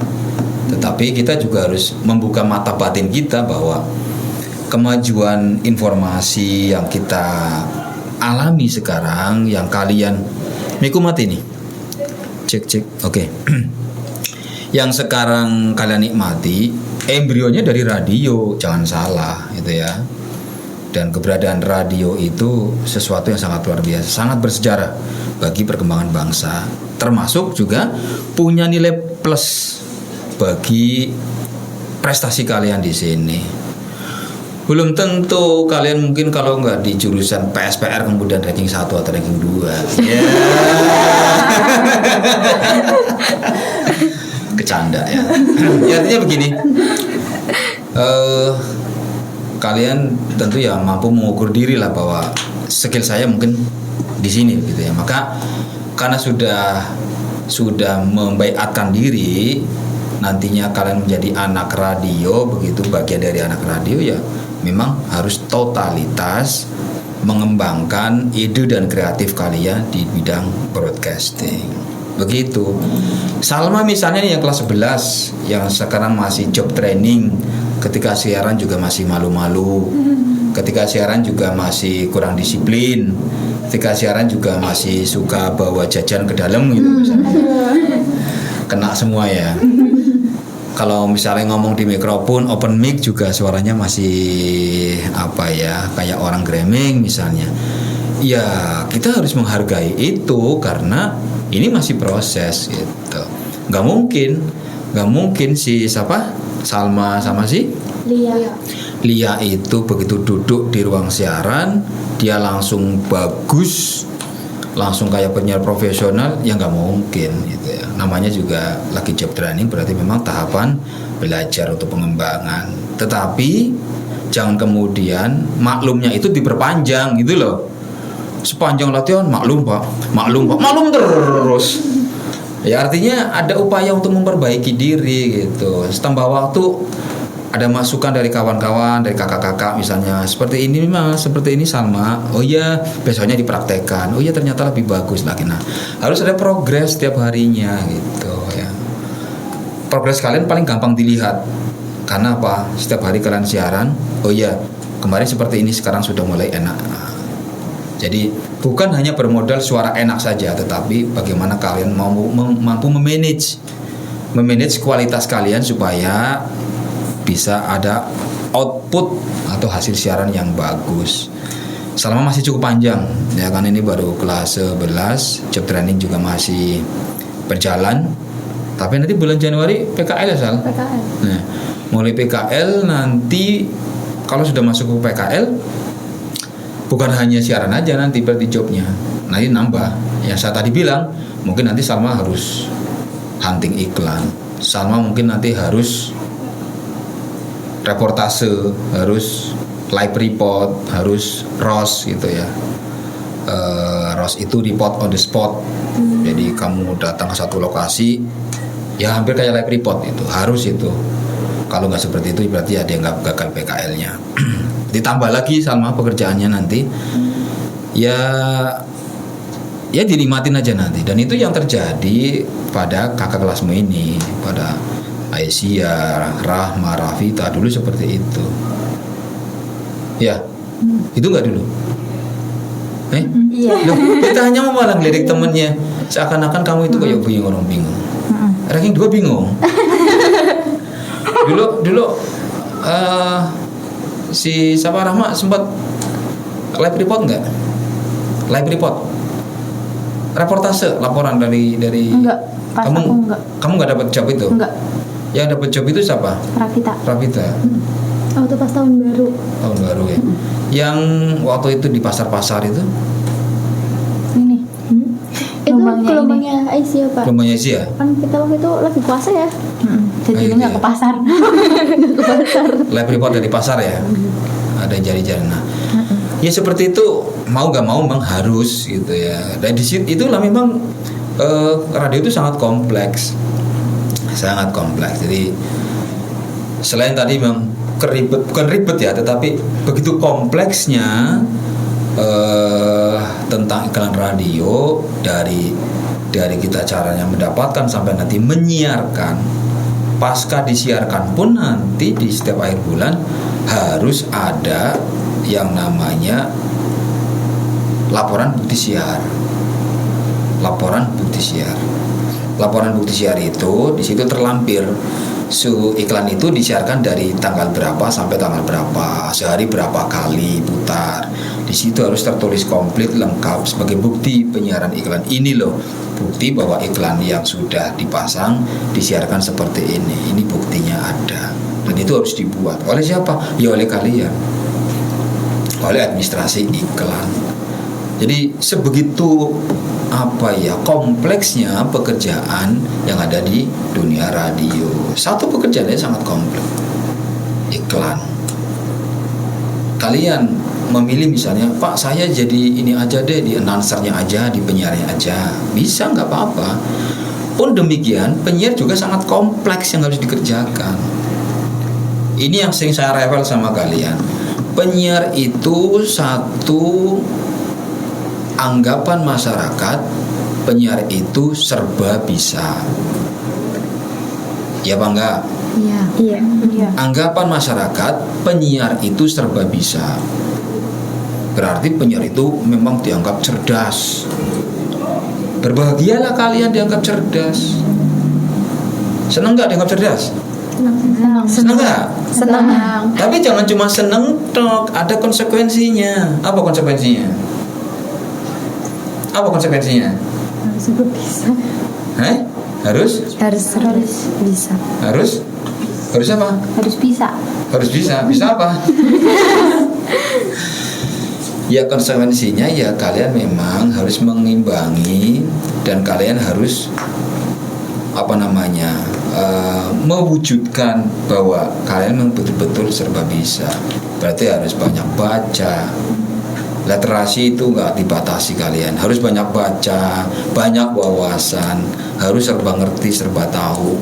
Speaker 2: tetapi kita juga harus membuka mata batin kita bahwa kemajuan informasi yang kita alami sekarang, yang kalian nikmati nih, cek oke. Yang sekarang kalian nikmati embrionya dari radio, jangan salah itu ya. Dan keberadaan radio itu sesuatu yang sangat luar biasa, sangat bersejarah. bagi perkembangan bangsa, termasuk juga punya nilai plus bagi prestasi kalian di sini. Belum tentu kalian mungkin kalau nggak di jurusan PSPR kemudian ranking 1 atau ranking 2. Kecanda ya. Ya artinya begini. Kalian tentu ya mampu mengukur diri lah bahwa skill saya mungkin di sini gitu ya. Maka karena sudah membaiatkan diri, nantinya kalian menjadi anak radio, begitu bagian dari anak radio ya memang harus totalitas mengembangkan ide dan kreatif kalian di bidang broadcasting. Begitu. Salma misalnya yang kelas 11 yang sekarang masih job training, ketika siaran juga masih malu-malu, ketika siaran juga masih kurang disiplin, ketika siaran juga masih suka bawa jajan ke dalam gitu misalnya. Kena semua ya. Kalau misalnya ngomong di mikrofon open mic juga suaranya masih apa ya, kayak orang gremeng misalnya. Ya kita harus menghargai itu karena ini masih proses gitu. Gak mungkin si siapa Salma sama si Lia itu begitu duduk di ruang siaran dia langsung bagus, langsung kayak penyiar profesional, ya nggak mungkin gitu ya. Namanya juga lagi job training, berarti memang tahapan belajar untuk pengembangan. Tetapi jangan kemudian maklumnya itu diperpanjang gitu loh. Sepanjang latihan maklum terus. Ya artinya ada upaya untuk memperbaiki diri gitu. Setambah waktu ada masukan dari kawan-kawan, dari kakak-kakak misalnya, seperti ini Mas, seperti ini Salma. Oh iya, besoknya dipraktekkan. Oh iya, ternyata lebih bagus lagi. Nah, harus ada progres setiap harinya gitu ya. Progres kalian paling gampang dilihat. Karena apa? Setiap hari kalian siaran, oh iya, kemarin seperti ini, sekarang sudah mulai enak. Jadi bukan hanya bermodal suara enak saja, tetapi bagaimana kalian mampu memanage kualitas kalian supaya bisa ada output atau hasil siaran yang bagus. Selama masih cukup panjang ya kan, ini baru kelas 11, job training juga masih berjalan. Tapi nanti bulan Januari PKL ya Sal?
Speaker 3: PKL.
Speaker 2: Nah, mulai PKL nanti kalau sudah masuk ke PKL bukan hanya siaran aja nanti berarti jobnya. Nanti nambah. Yang saya tadi bilang, mungkin nanti Salma harus hunting iklan. Salma mungkin nanti harus reportase, harus live report, harus ROS gitu ya. ROS itu report on the spot. Jadi kamu datang ke satu lokasi, ya hampir kayak live report itu, harus itu. Kalau nggak seperti itu berarti ada yang nggak gagal PKL-nya. Ditambah lagi sama pekerjaannya nanti, ya dinikmatin aja nanti. Dan itu yang terjadi pada kakak kelasmu ini, pada Aisyah, Rahma, Rafita dulu seperti itu. Ya, itu nggak dulu?
Speaker 3: Iya.
Speaker 2: Loh, kita hanya mau malah ngelirik temennya, seakan-akan kamu itu kayak bingung, orang bingung. Ranking 2 bingung. Dulu si siapa Rahma sempat live report nggak? Live report, reportase, laporan dari
Speaker 1: Enggak, pas
Speaker 2: kamu
Speaker 1: aku enggak.
Speaker 2: Kamu nggak dapat job itu?
Speaker 1: Enggak.
Speaker 2: Yang dapat job itu siapa?
Speaker 1: Rafita.
Speaker 3: Oh, itu pas tahun baru.
Speaker 2: Tahun baru ya. Yang waktu itu di pasar-pasar itu?
Speaker 1: Ini.
Speaker 3: Itu
Speaker 1: Gelombangnya
Speaker 3: gelombangnya Aisyah Pak.
Speaker 2: Gelombangnya Aisyah.
Speaker 3: Kan kita waktu itu lagi puasa ya.
Speaker 1: Jadi
Speaker 2: gitu
Speaker 1: nggak
Speaker 2: ya.
Speaker 1: ke pasar.
Speaker 2: Live report dari pasar ya. Ada jari-jari. Nah, ya seperti itu, mau gak mau memang harus gitu ya. Dan di situ itulah memang radio itu sangat kompleks. Jadi selain tadi memang bukan ribet ya, tetapi begitu kompleksnya tentang iklan radio, dari kita caranya mendapatkan sampai nanti menyiarkan, pasca disiarkan pun nanti di setiap akhir bulan harus ada yang namanya laporan bukti siar. Laporan bukti siar itu di situ terlampir iklan itu disiarkan dari tanggal berapa sampai tanggal berapa, sehari berapa kali putar. Di situ harus tertulis komplit lengkap sebagai bukti penyiaran iklan. Ini loh bukti bahwa iklan yang sudah dipasang disiarkan seperti ini. Ini buktinya ada. Dan itu harus dibuat oleh siapa? Ya oleh kalian, oleh administrasi iklan. Jadi sebegitu kompleksnya pekerjaan yang ada di dunia radio. Satu pekerjaannya sangat kompleks, iklan. Kalian memilih misalnya, Pak saya jadi ini aja deh, di announcernya aja, di penyiarnya aja, bisa, nggak apa-apa. Pun demikian penyiar juga sangat kompleks yang harus dikerjakan. Ini yang sering saya revel sama kalian. Penyiar itu satu anggapan masyarakat, penyiar itu serba bisa. Ya Pak enggak?
Speaker 3: Iya.
Speaker 2: Anggapan masyarakat, penyiar itu serba bisa. Berarti penyiar itu memang dianggap cerdas. Berbahagialah kalian dianggap cerdas. Senang nggak dianggap cerdas? Senang nggak?
Speaker 3: Senang.
Speaker 2: Tapi jangan cuma seneng tok, ada konsekuensinya. Apa konsekuensinya? Apa konsekuensinya?
Speaker 3: Harus bisa.
Speaker 2: Harus
Speaker 3: bisa.
Speaker 2: Harus apa?
Speaker 1: Harus bisa.
Speaker 2: Harus bisa. Bisa apa? Ya konsekuensinya ya kalian memang harus mengimbangi dan kalian harus mewujudkan bahwa kalian memang betul-betul serba bisa. Berarti harus banyak baca. Literasi itu nggak dibatasi, kalian harus banyak baca, banyak wawasan, harus serba ngerti, serba tahu.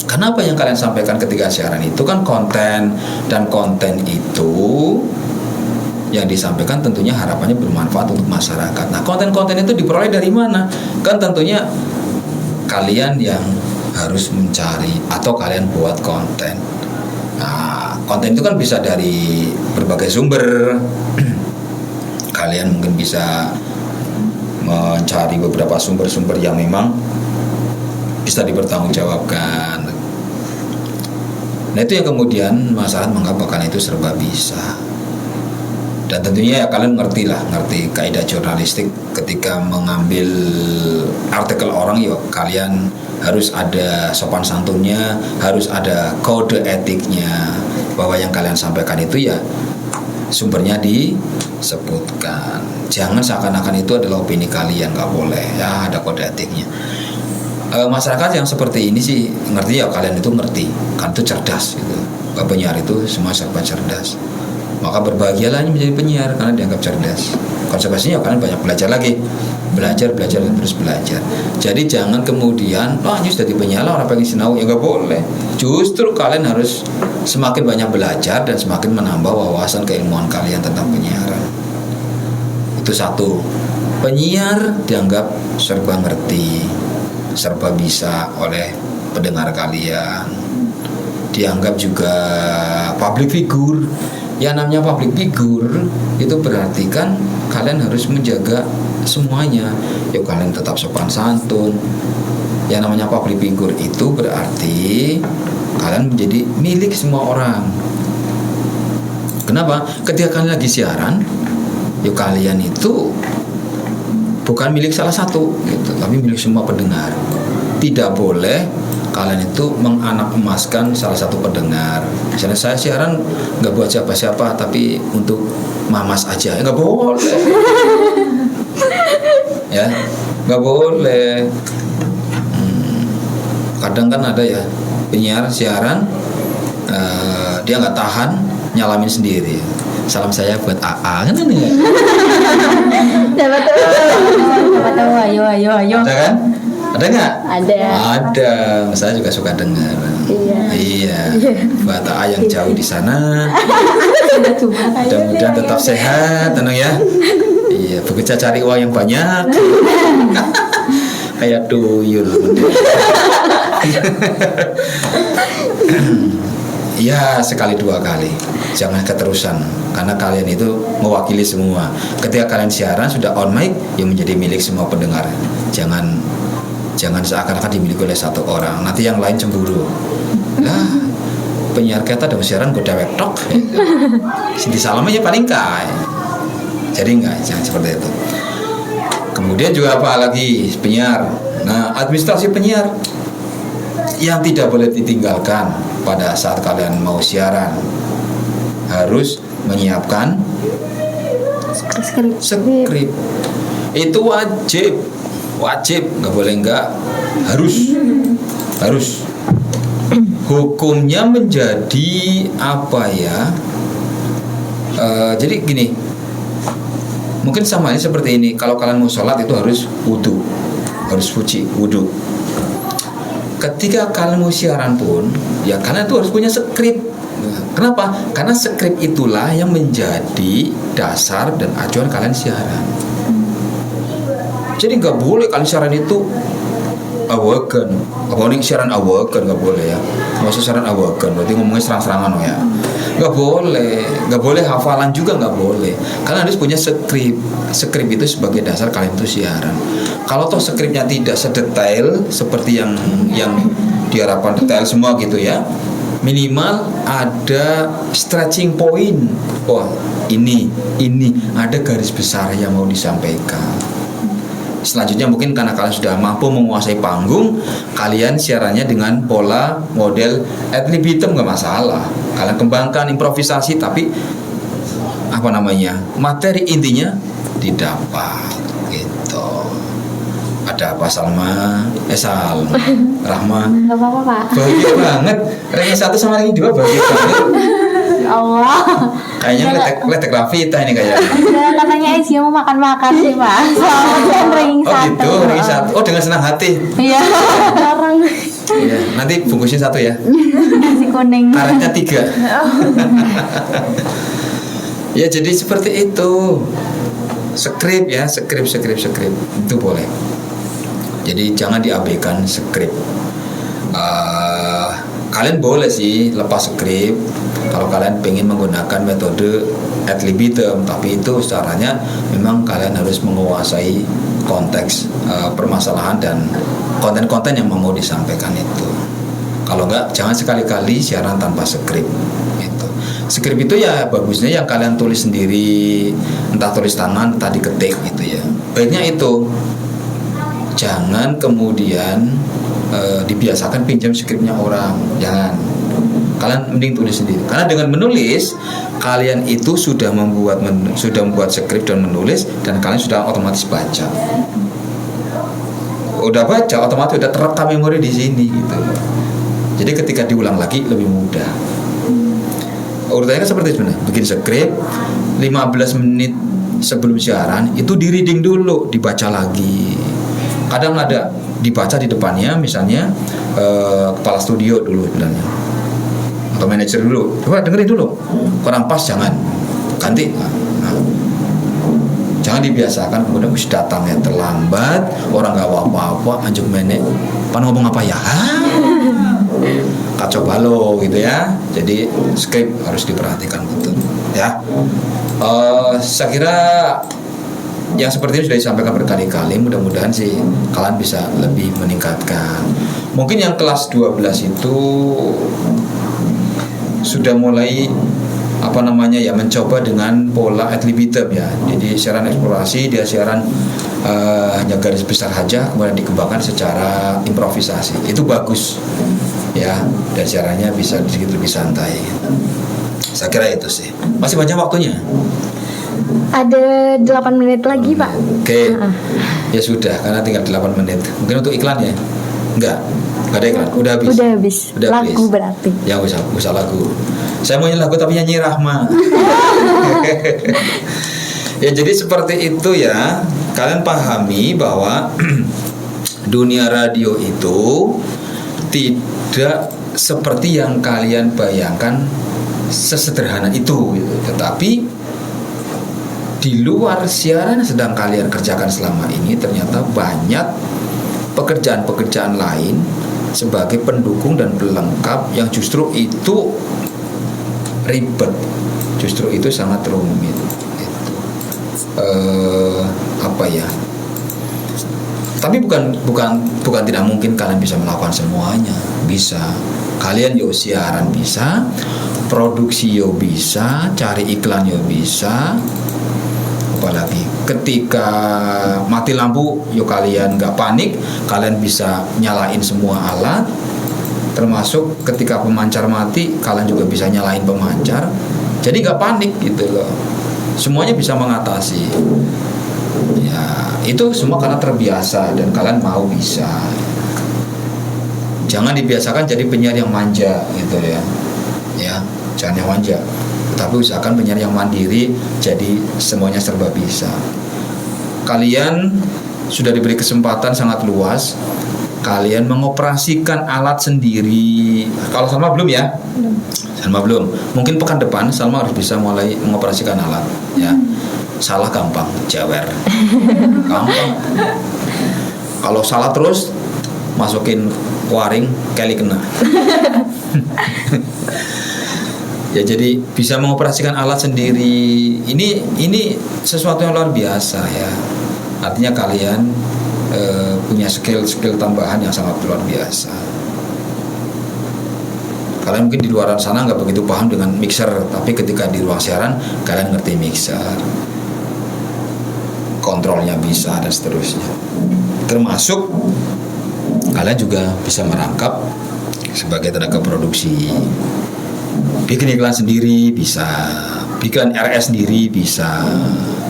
Speaker 2: Kenapa yang kalian sampaikan ketika siaran itu kan konten, dan konten itu yang disampaikan tentunya harapannya bermanfaat untuk masyarakat. Nah, konten-konten itu diperoleh dari mana? Kan tentunya kalian yang harus mencari atau kalian buat konten. Nah, konten itu kan bisa dari berbagai sumber. Kalian mungkin bisa mencari beberapa sumber-sumber yang memang bisa dipertanggungjawabkan. Nah, itu yang kemudian masyarakat menganggap itu serba bisa. Dan tentunya ya kalian ngerti kaidah jurnalistik ketika mengambil artikel orang, ya kalian harus ada sopan santunnya, harus ada kode etiknya, bahwa yang kalian sampaikan itu ya sumbernya disebutkan. Jangan seakan-akan itu adalah opini kalian, nggak boleh, ya ada kode etiknya. Masyarakat yang seperti ini sih ngerti, ya kalian itu ngerti, kan itu cerdas gitu. Penyiar itu semua serba cerdas. Maka berbahagialah menjadi penyiar karena dianggap cerdas. Konsekuensinya kalian banyak belajar lagi, belajar dan terus belajar. Jadi jangan kemudian ini sudah penyiar orang pengen sinau, ya nggak boleh. Justru kalian harus semakin banyak belajar dan semakin menambah wawasan keilmuan kalian tentang penyiaran. Itu satu. Penyiar dianggap serba ngerti, serba bisa oleh pendengar kalian. Dianggap juga public figure. Yang namanya public figure itu berarti kan kalian harus menjaga semuanya. Ya kalian tetap sopan santun. Yang namanya public figure itu berarti kalian menjadi milik semua orang. Kenapa? Ketika kalian lagi siaran, ya kalian itu bukan milik salah satu gitu, tapi milik semua pendengar. Tidak boleh kalian itu menganak emaskan salah satu pendengar. Misalnya saya siaran nggak buat siapa-siapa, tapi untuk mamas aja, nggak boleh. Ya, nggak boleh. Kadang kan ada ya penyiar siaran, dia nggak tahan nyalamin sendiri. Salam saya buat AA, kan ini ya?
Speaker 3: Dapat tahu, ayo.
Speaker 2: Ada kan? Ada nggak?
Speaker 3: Ada.
Speaker 2: Saya juga suka dengar. Iya. Buat AA yang jauh di sana, mudah-mudahan tetap sehat, tenang ya. Iya, bekerja cari uang yang banyak. Kayak tuyul. Ya, sekali dua kali. Jangan keterusan, karena kalian itu mewakili semua. Ketika kalian siaran sudah on mic, yang menjadi milik semua pendengar. Jangan Jangan seakan-akan dimiliki oleh satu orang, nanti yang lain cemburu. Lah, penyiar kita dong siaran gue dewek tok. Sindi salamnya paling kai. Jadi enggak, jangan seperti itu. Kemudian juga apa lagi penyiar. Nah, administrasi penyiar yang tidak boleh ditinggalkan pada saat kalian mau siaran, harus menyiapkan skrip. Itu wajib, nggak boleh enggak, harus. Hukumnya menjadi apa ya? Jadi gini, mungkin sama ini seperti ini. Kalau kalian mau sholat itu harus wudu, harus suci wudu. Ketika kalian mau siaran pun, ya kalian tuh harus punya skrip. Kenapa? Karena skrip itulah yang menjadi dasar dan acuan kalian siaran. Jadi nggak boleh kalian siaran itu awaken. Apa nih siaran awaken nggak boleh ya? Nggak usah siaran awaken. Berarti ngomongnya serang-serangan ya. Nggak boleh hafalan juga nggak boleh. Kalian harus punya skrip. Skrip itu sebagai dasar kalian itu siaran. Kalau toh skripnya tidak sedetail seperti yang diharapkan detail semua gitu ya, minimal ada stretching point. Oh ini ada garis besar yang mau disampaikan. Selanjutnya mungkin karena kalian sudah mampu menguasai panggung, kalian siarannya dengan pola model ad libitum nggak masalah. Kalian kembangkan improvisasi, tapi materi intinya didapat gitu. Ada apa Salma? Rahma.
Speaker 1: Nggak apa-apa Pak.
Speaker 2: Bahagia banget. Ranking 1 sama ranking 2 bahagia banget.
Speaker 1: Allah.
Speaker 2: Kayaknya letek Rafita ini kayaknya.
Speaker 1: Katanya Asia mau makan sih Pak. Soalnya ranking 1.
Speaker 2: Oh gitu, ranking 1. Oh dengan senang hati.
Speaker 1: Iya. Orang.
Speaker 2: Iya, nanti bungkusin 1 ya.
Speaker 1: Nasi kuning.
Speaker 2: Karetnya 3. Ya jadi seperti itu. Skrip itu boleh. Jadi jangan diabaikan skrip. Kalian boleh sih lepas skrip kalau kalian pengen menggunakan metode ad libitum, tapi itu caranya memang kalian harus menguasai konteks permasalahan dan konten-konten yang mau disampaikan itu. Kalau enggak, jangan sekali-kali siaran tanpa skrip. Skrip itu ya bagusnya yang kalian tulis sendiri, entah tulis tangan, entah diketik gitu ya. Baiknya itu jangan kemudian dibiasakan pinjam skripnya orang, jangan. Kalian mending tulis sendiri. Karena dengan menulis kalian itu sudah membuat skrip dan menulis, dan kalian sudah otomatis baca. Udah baca, otomatis udah terekam memori di sini gitu. Jadi ketika diulang lagi lebih mudah. Urutannya kan seperti sebenarnya, bikin skrip 15 menit sebelum siaran itu di reading dulu, dibaca lagi. Kadang ada dibaca di depannya, misalnya kepala studio dulu bilangnya, atau manajer dulu, coba dengerin dulu, kurang pas jangan ganti. Jangan dibiasakan kemudian wis datang ya terlambat, orang nggak apa-apa, anjuk menek, pan ngomong apa ya? Kacau balau gitu ya. Jadi skrip harus diperhatikan betul ya. Saya kira yang seperti ini sudah disampaikan berkali-kali. Mudah-mudahan sih kalian bisa lebih meningkatkan. Mungkin yang kelas 12 itu sudah mulai mencoba dengan pola ad libitum ya. Jadi siaran eksplorasi, dia siaran hanya garis besar saja, kemudian dikembangkan secara improvisasi. Itu bagus ya, dan siarannya bisa sedikit lebih santai. Saya kira itu sih. Masih banyak waktunya.
Speaker 4: Ada 8 menit lagi Pak.
Speaker 2: Oke. Ya sudah, karena tinggal 8 menit. Mungkin untuk iklan ya? Enggak ada iklan. Udah habis.
Speaker 4: Lagu berarti.
Speaker 2: Ya usah lagu. Saya mau nyanyi lagu tapi nyanyi Rahma. Ya jadi seperti itu ya. Kalian pahami bahwa dunia radio itu tidak seperti yang kalian bayangkan sesederhana itu gitu. Tetapi di luar siaran yang sedang kalian kerjakan selama ini ternyata banyak pekerjaan-pekerjaan lain sebagai pendukung dan pelengkap yang justru itu ribet, justru itu sangat rumit. Tapi bukan tidak mungkin kalian bisa melakukan semuanya. Bisa. Kalian yo siaran bisa, produksi yo bisa, cari iklan yo bisa. Apalagi ketika mati lampu yo kalian nggak panik, kalian bisa nyalain semua alat. Termasuk ketika pemancar mati, kalian juga bisa nyalain pemancar. Jadi nggak panik gitu loh. Semuanya bisa mengatasi. Ya, itu semua karena terbiasa dan kalian mau bisa. Jangan dibiasakan jadi penyiar yang manja gitu ya. Ya, jangan yang manja. Tapi usahakan penyiar yang mandiri, jadi semuanya serba bisa. Kalian sudah diberi kesempatan sangat luas. Kalian mengoperasikan alat sendiri. Kalau Salma belum ya? Salma belum. Mungkin pekan depan Salma harus bisa mulai mengoperasikan alat ya. Salah gampang, jewer. Gampang. Kalau salah terus masukin waring, kali kena. Ya, jadi bisa mengoperasikan alat sendiri. Ini sesuatu yang luar biasa ya. Artinya kalian punya skill tambahan yang sangat luar biasa. Kalian mungkin di luar sana nggak begitu paham dengan mixer, tapi ketika di ruang siaran kalian ngerti mixer, kontrolnya bisa dan seterusnya. Termasuk kalian juga bisa merangkap sebagai tenaga produksi, bikin iklan sendiri bisa, bikin RS sendiri bisa,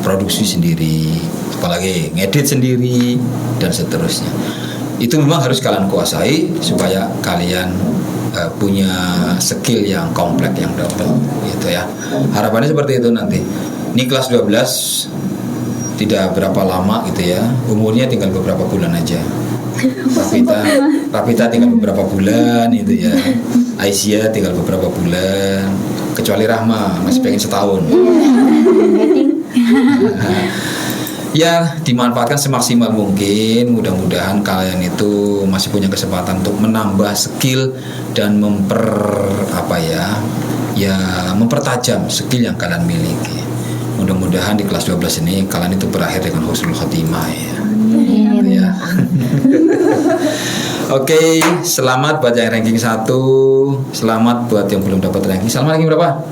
Speaker 2: produksi sendiri, apalagi ngedit sendiri dan seterusnya. Itu memang harus kalian kuasai supaya kalian punya skill yang kompleks, yang double gitu ya. Harapannya seperti itu nanti. Ini kelas 12 tidak berapa lama gitu ya, umurnya tinggal beberapa bulan aja. Rapita tinggal beberapa bulan itu ya, Aisyah tinggal beberapa bulan, kecuali Rahma masih pengen setahun. Ya, dimanfaatkan semaksimal mungkin. Mudah-mudahan kalian itu masih punya kesempatan untuk menambah skill dan mempertajam skill yang kalian miliki. Mudah-mudahan di kelas 12 ini kalian itu berakhir dengan husnul khotimah ya. Ya. Oke, selamat buat yang ranking 1. Selamat buat yang belum dapat ranking. Salma ranking berapa?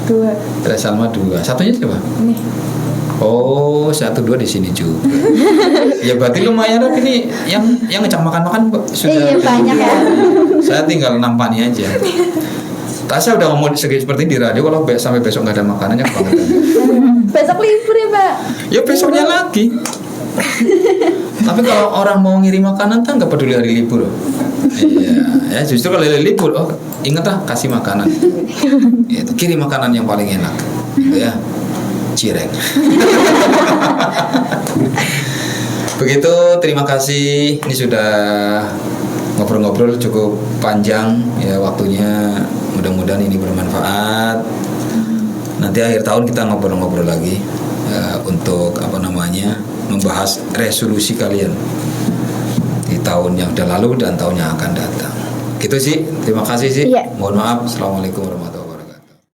Speaker 2: 2. Terus Salma 2. Satunya siapa?
Speaker 4: Nih.
Speaker 2: Oh, 1, 2 di sini juga. Ya berarti lumayan lah ini yang ngecak makan sudah.
Speaker 3: Iya, banyak ya.
Speaker 2: Saya tinggal nampani aja. Tasya udah ngomong seperti ini di radio, kalau sampai besok nggak ada makanannya kebangetan.
Speaker 3: Besok libur ya, Pak?
Speaker 2: Ya besoknya lagi. Tapi kalau orang mau ngirim makanan kan nggak peduli hari libur. Iya, ya justru kalau hari libur, ingat lah kasih makanan. Itu kirim makanan yang paling enak, gitu ya, cireng. Begitu, terima kasih. Ini sudah ngobrol-ngobrol cukup panjang ya waktunya. Mudah-mudahan ini bermanfaat. Nanti akhir tahun kita ngobrol-ngobrol lagi untuk membahas resolusi kalian di tahun yang sudah lalu dan tahun yang akan datang. Gitu sih. Terima kasih sih.
Speaker 4: Iya.
Speaker 2: Mohon maaf. Assalamualaikum warahmatullahi wabarakatuh.